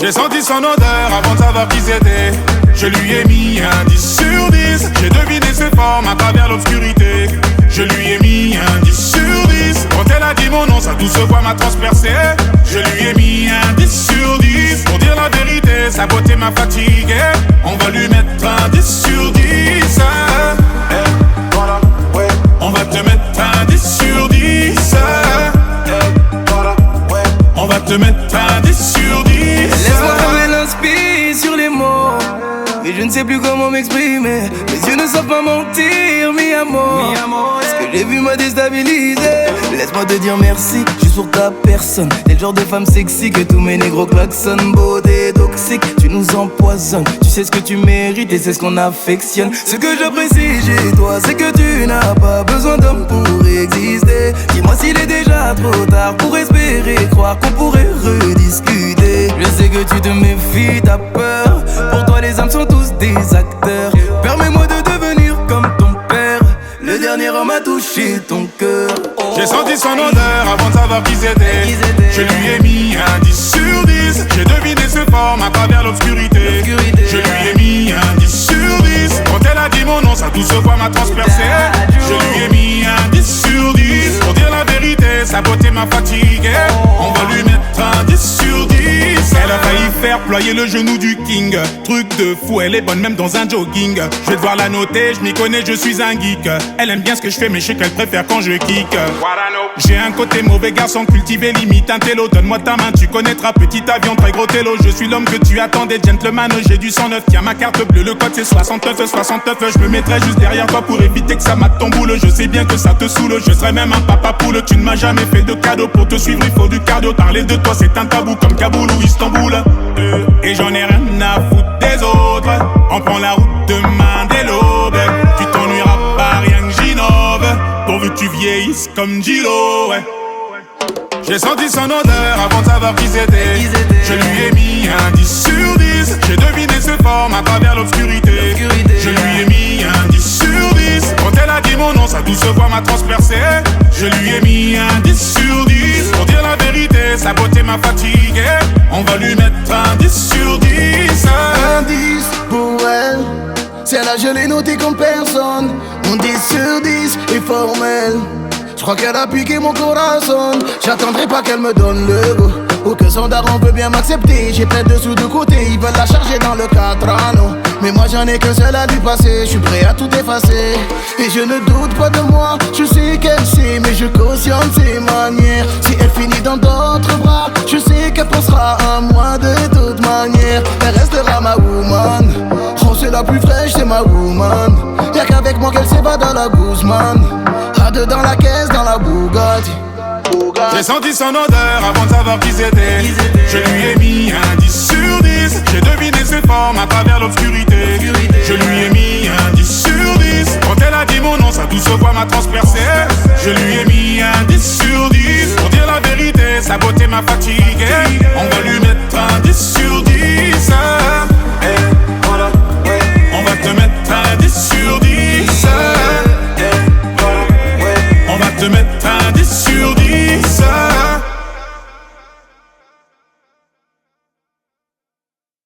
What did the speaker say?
J'ai senti son odeur avant de savoir qui c'était. Je lui ai mis un 10 sur 10. J'ai deviné ses formes à travers l'obscurité. Je lui ai mis un 10 sur 10. Quand elle a dit mon nom, sa douce voix m'a transpercé. Je lui ai mis un 10 sur 10. Pour dire la vérité, sa beauté m'a fatigué. On va lui mettre un 10 sur 10. Voilà, ouais. On va te mettre un 10 sur 10. Voilà, ouais. On va te mettre un 10 sur 10. Laisse-moi trembler l'inspire sur les mots. Et je ne sais plus comment m'exprimer. Mes yeux ne savent pas mentir, mi amor. Ce que j'ai vu m'a déstabilisé. Laisse-moi te dire merci, juste pour ta personne. T'es le genre de femme sexy que tous mes négros klaxonnent. Beauté toxique, tu nous empoisonnes. Tu sais ce que tu mérites et c'est ce qu'on affectionne. Ce que j'apprécie chez toi, c'est que tu n'as pas besoin d'homme pour exister. Dis-moi s'il est déjà trop tard pour espérer croire qu'on pourrait rediscuter. Je sais que tu te méfies, t'as peur. Pour toi les âmes sont tous des acteurs. Permets-moi de devenir comme ton père. Le dernier homme a touché ton cœur. J'ai senti son odeur avant de savoir qui c'était. Je lui ai mis un 10 sur 10. J'ai deviné ses formes à travers l'obscurité. Je lui ai mis un 10 sur 10. Quand elle a dit mon nom, sa douce voix m'a transpercé. Je lui ai mis un 10 sur 10. Pour dire la vérité, sa beauté m'a fatigué. On va lui mettre un 10 sur 10. Elle a failli faire ployer le genou du king. Truc de fou, elle est bonne même dans un jogging. Je vais devoir la noter, je m'y connais, je suis un geek. Elle aime bien ce que je fais, mais je sais qu'elle préfère quand je kick. J'ai un côté mauvais garçon cultivé, limite un télo. Donne-moi ta main, tu connaîtras petit avion, très gros télo. Je suis l'homme que tu attendais, gentleman, j'ai du 109. Tiens ma carte bleue, le code c'est 69. Je me mettrai juste derrière toi pour éviter que ça mate ton boule. Je sais bien que ça te saoule, je serai même un papa poule. Tu ne m'as jamais fait de cadeau, pour te suivre il faut du cardio. Parler de toi c'est un tabou comme Kaboul ou Istanbul. Et j'en ai rien à foutre des autres. On prend la route demain dès l'aube. Tu t'ennuieras pas, rien que j'innove. Pourvu que tu vieillisses comme Gilo, ouais. J'ai senti son odeur avant de savoir qui c'était. Je lui ai mis un 10 sur 10. J'ai deviné ses formes à travers l'obscurité. Je lui ai mis un 10 sur 10. Quand elle a dit mon nom, sa douce voix m'a transpercé. Je lui ai mis un 10 sur 10. Pour dire la vérité, sa beauté m'a fatigué. On va lui mettre un 10 sur 10. Un 10 pour elle. Celle-là je l'ai notée comme personne. Mon 10 sur 10 est formel. Je crois qu'elle a piqué mon corazon. J'attendrai pas qu'elle me donne le go, ou que son daron veut bien m'accepter. J'ai plein de sous de côté, ils veulent la charger dans le 4 anneaux. Mais moi j'en ai qu'un seul à lui passer. Je suis prêt à tout effacer. Et je ne doute pas de moi, je sais qu'elle sait. Mais je cautionne ses manières. Si elle finit dans d'autres bras, je sais qu'elle pensera à moi de toute manière. Elle restera ma woman. Oh c'est la plus fraîche, c'est ma woman. Y'a qu'avec moi qu'elle s'évade dans la Guzman. À deux dans la caisse, dans la Bugatti. J'ai senti son odeur avant de savoir qui c'était. Je lui ai mis un 10 sur 10. J'ai deviné ses formes à travers l'obscurité. Je lui ai mis un 10 sur 10. Quand elle a dit mon nom, sa douce voix m'a transpercé.